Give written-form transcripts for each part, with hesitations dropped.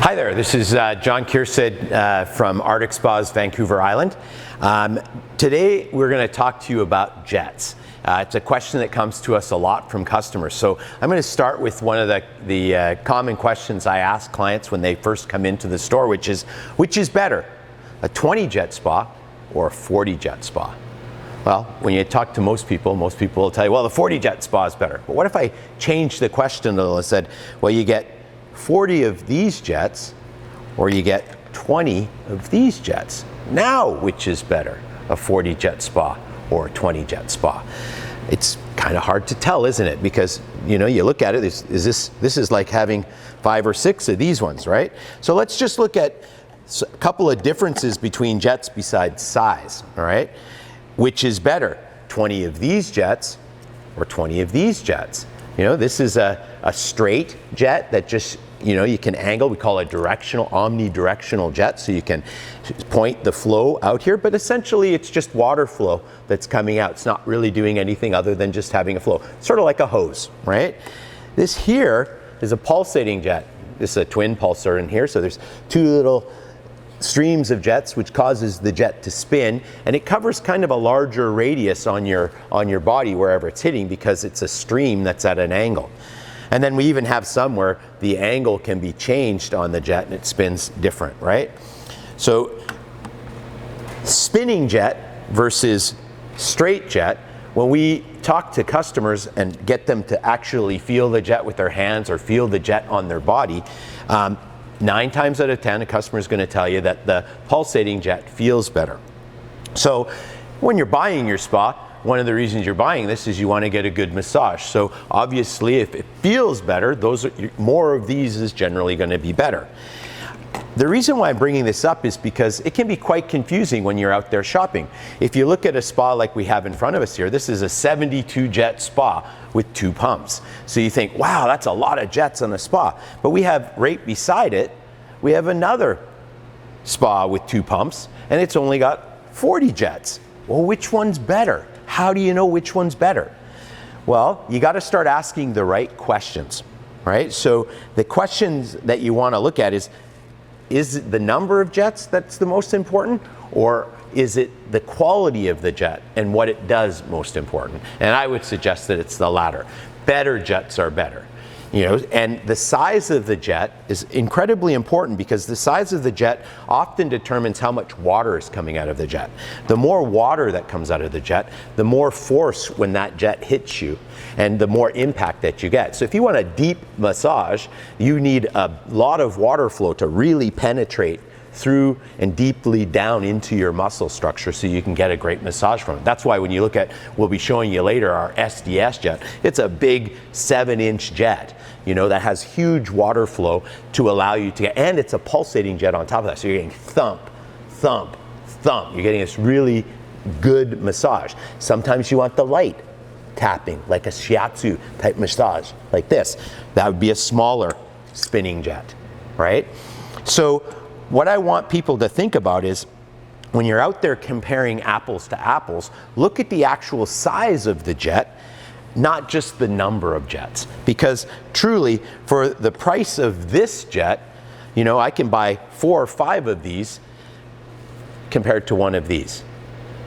Hi there, this is John Kiersted from Arctic Spas, Vancouver Island. Today we're going to talk to you about jets. It's a question that comes to us a lot from customers. So I'm going to start with one of the common questions I ask clients when they first come into the store, which is better, a 20 jet spa or a 40 jet spa? Well, when you talk to most people will tell you, well, the 40 jet spa is better. But what if I changed the question a little and said, well, you get 40 of these jets or you get 20 of these jets? Now, which is better, a 40 jet spa or a 20 jet spa? It's kind of hard to tell, isn't it? Because, you know, you look at it, this is like having 5 or 6 of these ones, right? So let's just look at a couple of differences between jets besides size, all right? Which is better, 20 of these jets or 20 of these jets? You know, this is a straight jet that just, you know, you can angle. We call it omnidirectional jet, so you can point the flow out here, but essentially it's just water flow that's coming out. It's not really doing anything other than just having a flow, sort of like a hose, right? This here is a pulsating jet. This is a twin pulsar in here, so there's 2 little streams of jets, which causes the jet to spin, and it covers kind of a larger radius on your body wherever it's hitting, because it's a stream that's at an angle. And then we even have some where the angle can be changed on the jet and it spins different, right? So spinning jet versus straight jet, when we talk to customers and get them to actually feel the jet with their hands or feel the jet on their body, 9 times out of 10, a customer is going to tell you that the pulsating jet feels better. So when you're buying your spa, one of the reasons you're buying this is you want to get a good massage. So obviously, if it feels better, more of these is generally going to be better. The reason why I'm bringing this up is because it can be quite confusing when you're out there shopping. If you look at a spa like we have in front of us here, this is a 72 jet spa with 2 pumps. So you think, wow, that's a lot of jets on a spa. But we have right beside it, we have another spa with 2 pumps, and it's only got 40 jets. Well, which one's better? How do you know which one's better? Well, you got to start asking the right questions, right? So the questions that you want to look at is it the number of jets that's the most important, or is it the quality of the jet and what it does most important? And I would suggest that it's the latter. Better jets are better. You know, and the size of the jet is incredibly important, because the size of the jet often determines how much water is coming out of the jet. The more water that comes out of the jet, the more force when that jet hits you, and the more impact that you get. So if you want a deep massage, you need a lot of water flow to really penetrate through and deeply down into your muscle structure, so you can get a great massage from it. That's why when you look at, we'll be showing you later, our SDS jet, it's a big 7-inch jet, you know, that has huge water flow to allow you to get, and it's a pulsating jet on top of that. So you're getting thump, thump, thump. You're getting this really good massage. Sometimes you want the light tapping, like a shiatsu type massage, like this. That would be a smaller spinning jet, right? So what I want people to think about is, when you're out there comparing apples to apples, look at the actual size of the jet, not just the number of jets. Because truly, for the price of this jet, you know, I can buy 4 or 5 of these compared to 1 of these,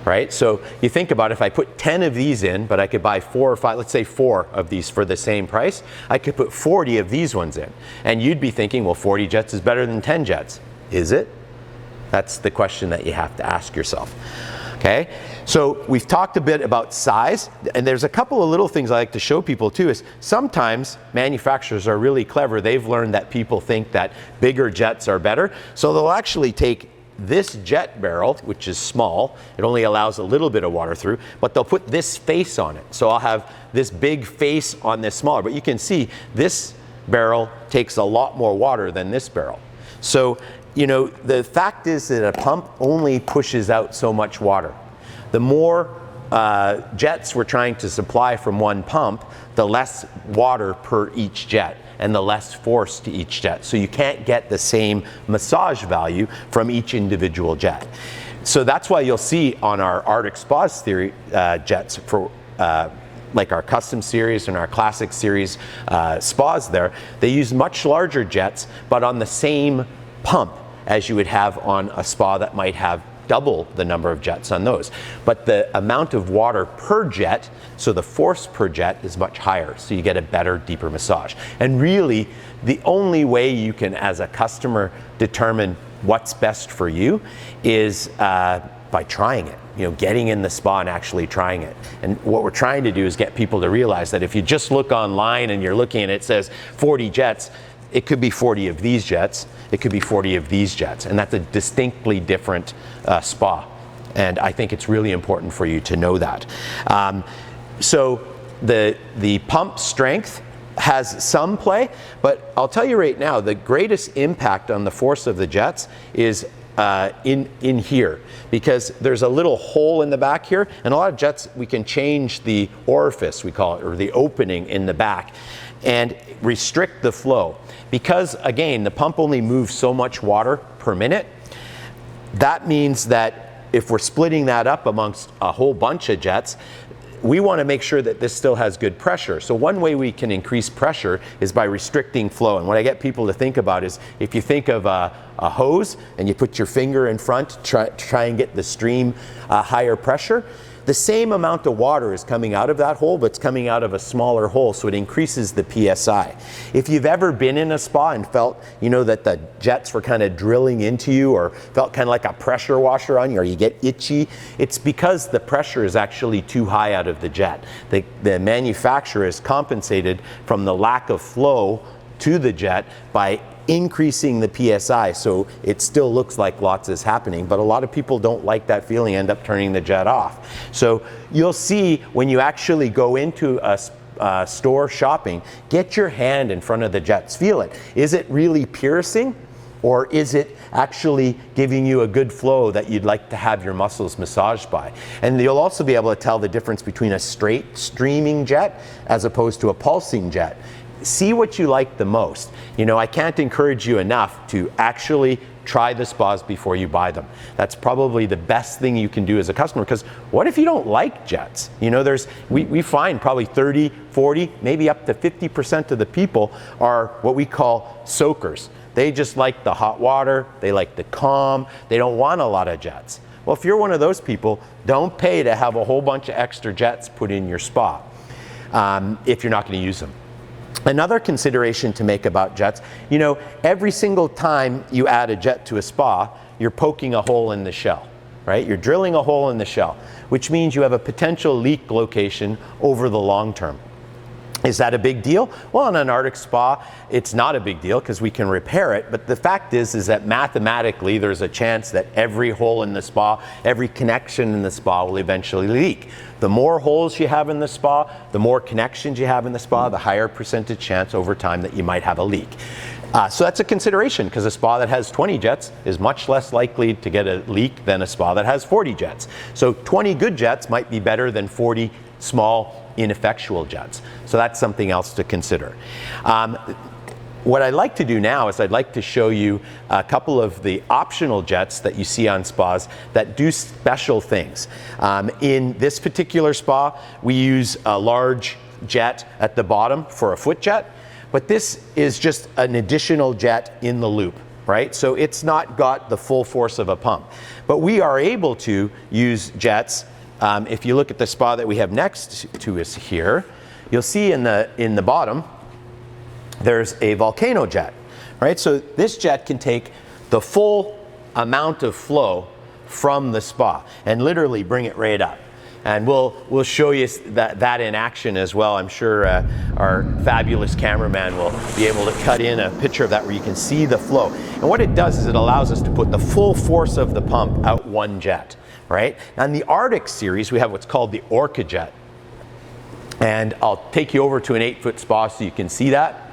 right? So you think about, if I put 10 of these in, but I could buy 4 or 5, let's say 4 of these for the same price, I could put 40 of these ones in. And you'd be thinking, well, 40 jets is better than 10 jets. Is it? That's the question that you have to ask yourself. Okay, so we've talked a bit about size, and there's a couple of little things I like to show people too. Is sometimes manufacturers are really clever. They've learned that people think that bigger jets are better, so they'll actually take this jet barrel, which is small, it only allows a little bit of water through, but they'll put this face on it. So I'll have this big face on this smaller, but you can see this barrel takes a lot more water than this barrel. So, you know, the fact is that a pump only pushes out so much water. The more jets we're trying to supply from one pump, the less water per each jet and the less force to each jet. So you can't get the same massage value from each individual jet. So that's why you'll see on our Arctic Spas theory jets for like our custom series and our classic series spas there, they use much larger jets, but on the same pump as you would have on a spa that might have double the number of jets on those. But the amount of water per jet, so the force per jet, is much higher, so you get a better, deeper massage. And really, the only way you can, as a customer, determine what's best for you is by trying it. You know, getting in the spa and actually trying it. And what we're trying to do is get people to realize that if you just look online and you're looking and it says 40 jets, it could be 40 of these jets, it could be 40 of these jets, and that's a distinctly different spa. And I think it's really important for you to know that. So the pump strength has some play, but I'll tell you right now, the greatest impact on the force of the jets is in here, because there's a little hole in the back here, and a lot of jets, we can change the orifice, we call it, or the opening in the back, and restrict the flow. Because again, the pump only moves so much water per minute. That means that if we're splitting that up amongst a whole bunch of jets, we want to make sure that this still has good pressure. So one way we can increase pressure is by restricting flow. And what I get people to think about is, if you think of a hose and you put your finger in front to try and get the stream higher pressure, the same amount of water is coming out of that hole, but it's coming out of a smaller hole, so it increases the PSI. If you've ever been in a spa and felt, you know, that the jets were kind of drilling into you, or felt kind of like a pressure washer on you, or you get itchy, it's because the pressure is actually too high out of the jet. The manufacturer is compensated from the lack of flow to the jet by increasing the PSI, so it still looks like lots is happening, but a lot of people don't like that feeling, end up turning the jet off. So you'll see when you actually go into a store shopping, get your hand in front of the jets, feel it. Is it really piercing, or is it actually giving you a good flow that you'd like to have your muscles massaged by? And you'll also be able to tell the difference between a straight streaming jet as opposed to a pulsing jet. See what you like the most. You know, I can't encourage you enough to actually try the spas before you buy them. That's probably the best thing you can do as a customer, because what if you don't like jets? You know, we find probably 30, 40, maybe up to 50% of the people are what we call soakers. They just like the hot water, they like the calm, they don't want a lot of jets. Well, if you're one of those people, don't pay to have a whole bunch of extra jets put in your spa if you're not going to use them. Another consideration to make about jets, you know, every single time you add a jet to a spa, you're poking a hole in the shell, right? You're drilling a hole in the shell, which means you have a potential leak location over the long term. Is that a big deal? Well, in an Arctic spa, it's not a big deal because we can repair it, but the fact is that mathematically there's a chance that every hole in the spa, every connection in the spa will eventually leak. The more holes you have in the spa, the more connections you have in the spa, the higher percentage chance over time that you might have a leak. So that's a consideration, because a spa that has 20 jets is much less likely to get a leak than a spa that has 40 jets. So 20 good jets might be better than 40 small, ineffectual jets. So that's something else to consider. What I'd like to do now is I'd like to show you a couple of the optional jets that you see on spas that do special things. In this particular spa, we use a large jet at the bottom for a foot jet, but this is just an additional jet in the loop, right? So it's not got the full force of a pump. But we are able to use jets. If you look at the spa that we have next to us here, you'll see in the bottom, there's a Volcano jet, right? So this jet can take the full amount of flow from the spa and literally bring it right up. And we'll show you that in action as well. I'm sure our fabulous cameraman will be able to cut in a picture of that where you can see the flow. And what it does is it allows us to put the full force of the pump out one jet, right? Now in the Arctic series, we have what's called the Orca jet. And I'll take you over to an 8-foot spa so you can see that.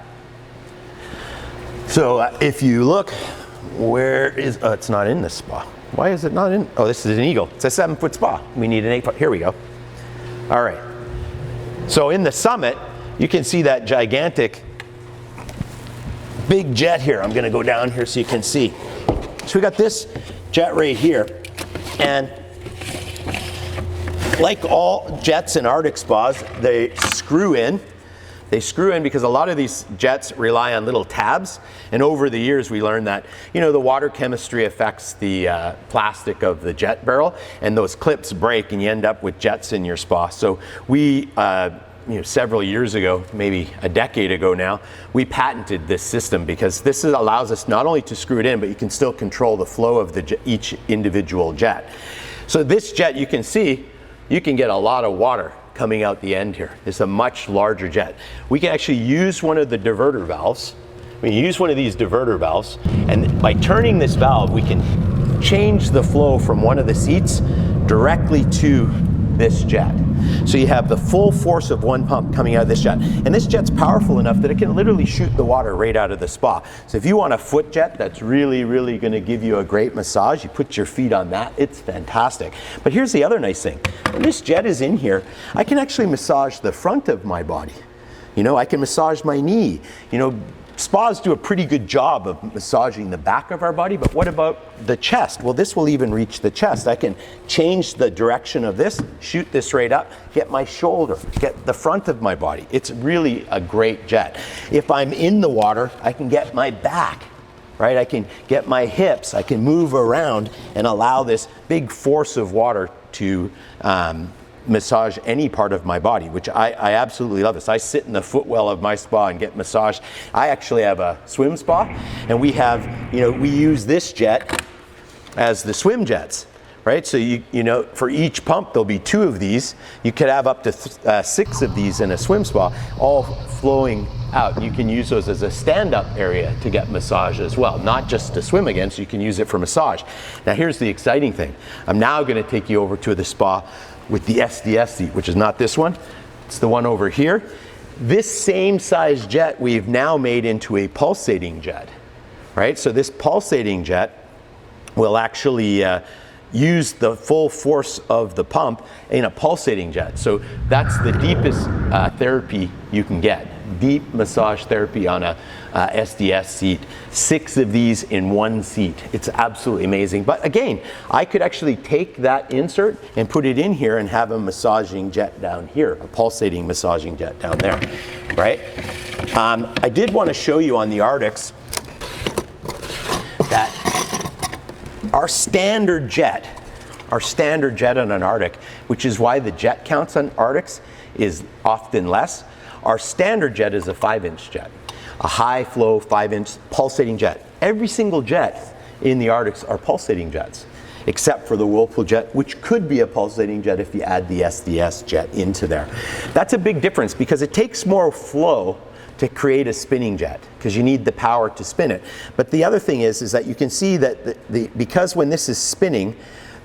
So if you look, it's not in this spa. Why is it not in? Oh, this is an Eagle. It's a 7-foot spa. We need an 8-foot. Here we go. All right. So in the Summit, you can see that gigantic big jet here. I'm going to go down here so you can see. So we got this jet right here. And like all jets in Arctic spas, they screw in. They screw in because a lot of these jets rely on little tabs, and over the years we learned that, you know, the water chemistry affects the plastic of the jet barrel, and those clips break and you end up with jets in your spa. So we, you know, several years ago, maybe a decade ago now, we patented this system because this allows us not only to screw it in, but you can still control the flow of each individual jet. So this jet, you can see, you can get a lot of water coming out the end here. It's a much larger jet. We can actually use one of the diverter valves. We can use one of these diverter valves, and by turning this valve, we can change the flow from one of the seats directly to this jet. So you have the full force of one pump coming out of this jet. And this jet's powerful enough that it can literally shoot the water right out of the spa. So if you want a foot jet that's really, really gonna give you a great massage, you put your feet on that, it's fantastic. But here's the other nice thing. When this jet is in here, I can actually massage the front of my body. You know, I can massage my knee. You know, spas do a pretty good job of massaging the back of our body, but what about the chest? Well, this will even reach the chest. I can change the direction of this, shoot this right up, get my shoulder, get the front of my body. It's really a great jet. If I'm in the water, I can get my back, right? I can get my hips, I can move around and allow this big force of water to massage any part of my body, which I absolutely love this. I sit in the footwell of my spa and get massaged. I actually have a swim spa, and we have, you know, we use this jet as the swim jets, right? So you know, for each pump there'll be 2 of these. You could have up to 6 of these in a swim spa, all flowing out. You can use those as a stand-up area to get massage as well, not just to swim again, so you can use it for massage. Now here's the exciting thing. I'm now going to take you over to the spa with the SDS seat, which is not this one, it's the one over here. This same size jet we've now made into a pulsating jet, right? So this pulsating jet will actually use the full force of the pump in a pulsating jet. So that's the deepest therapy you can get. Deep massage therapy on a SDS seat. 6 of these in one seat. It's absolutely amazing. But again, I could actually take that insert and put it in here and have a massaging jet down here, a pulsating massaging jet down there, right? I did want to show you on the Arctics that our standard jet on an Arctic, which is why the jet counts on Arctics is often less. Our standard jet is a 5-inch jet, a high flow 5-inch pulsating jet. Every single jet in the Arctics are pulsating jets, except for the Whirlpool jet, which could be a pulsating jet if you add the SDS jet into there. That's a big difference because it takes more flow to create a spinning jet because you need the power to spin it. But the other thing is that you can see that because when this is spinning,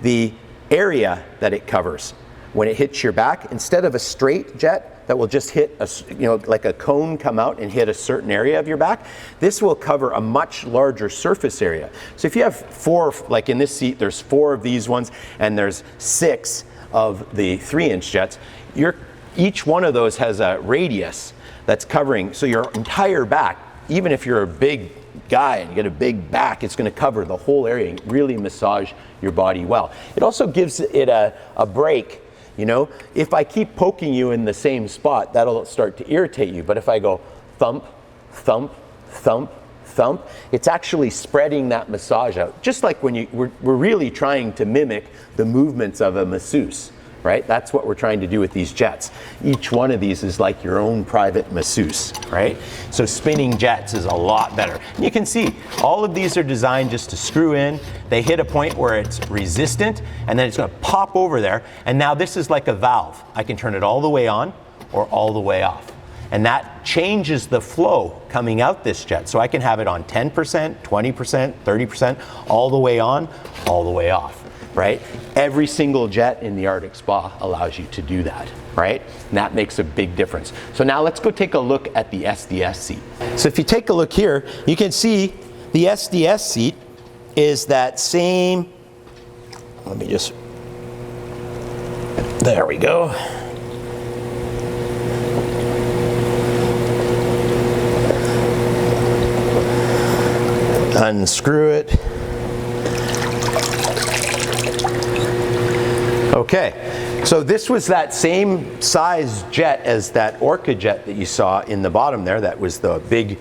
the area that it covers when it hits your back, instead of a straight jet that will just hit a, you know, like a cone come out and hit a certain area of your back, this will cover a much larger surface area. So if you have 4, like in this seat, there's 4 of these ones, and there's 6 of the 3-inch jets, each one of those has a radius that's covering, so your entire back, even if you're a big guy and you get a big back, it's going to cover the whole area and really massage your body well. It also gives it a break. You know, if I keep poking you in the same spot, that'll start to irritate you. But if I go thump, thump, thump, thump, it's actually spreading that massage out. Just like when we're really trying to mimic the movements of a masseuse, right? That's what we're trying to do with these jets. Each one of these is like your own private masseuse, right? So spinning jets is a lot better. And you can see all of these are designed just to screw in. They hit a point where it's resistant, and then it's going to pop over there. And now this is like a valve. I can turn it all the way on or all the way off. And that changes the flow coming out this jet. So I can have it on 10%, 20%, 30%, all the way on, all the way off. Right? Every single jet in the Arctic Spa allows you to do that, right? And that makes a big difference. So now let's go take a look at the SDS seat. So if you take a look here, you can see the SDS seat is that same, let me just, there we go. Unscrew it. Okay, so So this was that same size jet as that Orca jet that you saw in the bottom there. That was the big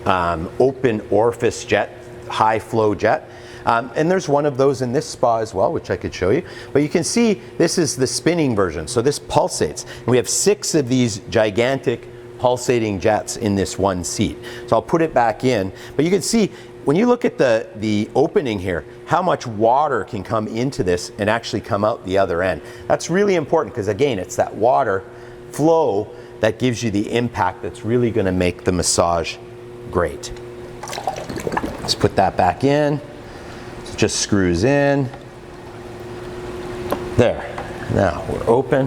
open orifice jet, high flow jet. And there's one of those in this spa as well, which I could show you. But you can see this is the spinning version. So this pulsates. And we have 6 of these gigantic pulsating jets in this one seat. So I'll put it back in. But you can see when you look at the opening here, how much water can come into this and actually come out the other end. That's really important because, again, it's that water flow that gives you the impact that's really going to make the massage great. Let's put that back in. So it just screws in. There. Now we're open.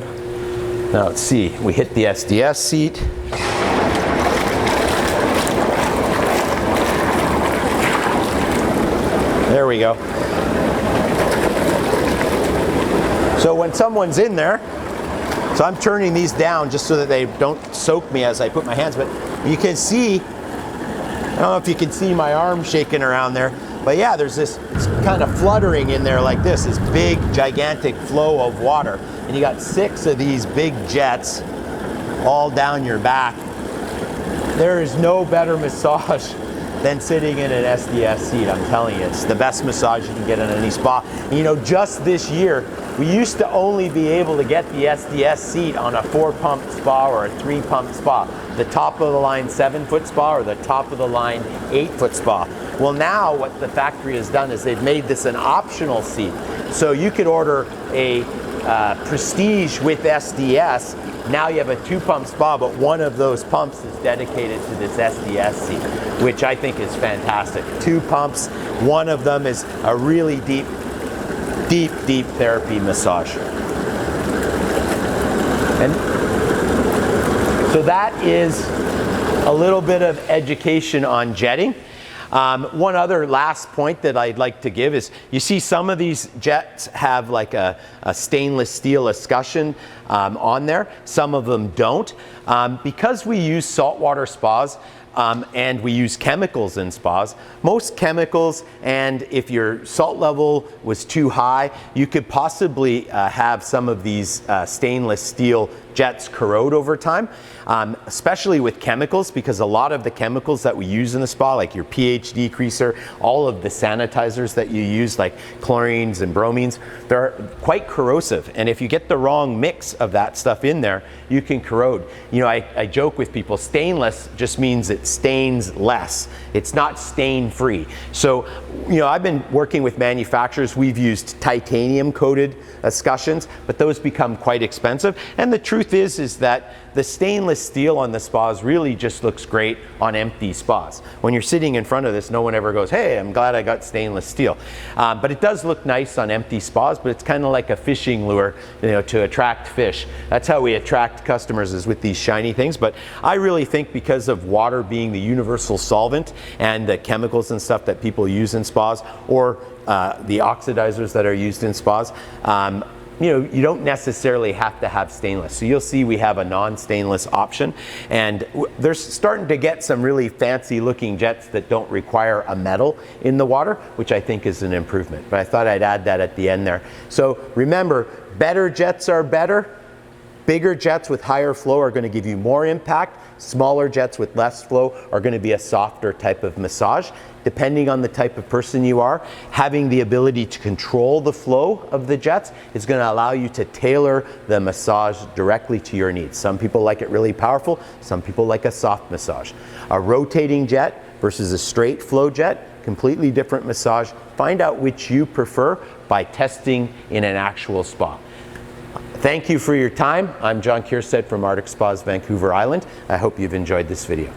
Now let's see. We hit the SDS seat. There we go. So when someone's in there, so I'm turning these down just so that they don't soak me as I put my hands, but you can see, I don't know if you can see my arm shaking around there, but yeah, there's this kind of fluttering in there like this big, gigantic flow of water. And you got 6 of these big jets all down your back. There is no better massage than sitting in an SDS seat. I'm telling you, it's the best massage you can get in any spa. And you know, just this year, we used to only be able to get the SDS seat on a 4-pump spa or a 3-pump spa. The top of the line 7-foot spa or the top of the line 8-foot spa. Well, now what the factory has done is they've made this an optional seat. So you could order a Prestige with SDS. Now you have a 2-pump spa, but one of those pumps is dedicated to this SDS seat, which I think is fantastic. 2 pumps, one of them is a really deep therapy massage. And so that is a little bit of education on jetting. One other last point that I'd like to give is, you see some of these jets have like a stainless steel escutcheon on there. Some of them don't. Because we use saltwater spas, and we use chemicals in spas. Most chemicals, and if your salt level was too high, you could possibly have some of these stainless steel jets corrode over time, especially with chemicals, because a lot of the chemicals that we use in the spa, like your pH decreaser, all of the sanitizers that you use, like chlorines and bromines, they're quite corrosive. And if you get the wrong mix of that stuff in there, you can corrode. You know, I joke with people, stainless just means it stains less. It's not stain free. So, you know, I've been working with manufacturers. We've used titanium coated escutcheons, but those become quite expensive. And the truth is that the stainless steel on the spas really just looks great on empty spas. When you're sitting in front of this, no one ever goes, hey, I'm glad I got stainless steel. But it does look nice on empty spas, but it's kind of like a fishing lure, you know, to attract fish. That's how we attract customers, is with these shiny things. But I really think because of water being the universal solvent and the chemicals and stuff that people use in spas, or the oxidizers that are used in spas, you know, you don't necessarily have to have stainless. So you'll see we have a non-stainless option, and they're starting to get some really fancy looking jets that don't require a metal in the water, which I think is an improvement. But I thought I'd add that at the end there. So remember, better jets are better. Bigger jets with higher flow are going to give you more impact. Smaller jets with less flow are going to be a softer type of massage. Depending on the type of person you are, having the ability to control the flow of the jets is going to allow you to tailor the massage directly to your needs. Some people like it really powerful. Some people like a soft massage. A rotating jet versus a straight flow jet, completely different massage. Find out which you prefer by testing in an actual spa. Thank you for your time. I'm John Kierstead from Arctic Spas, Vancouver Island. I hope you've enjoyed this video.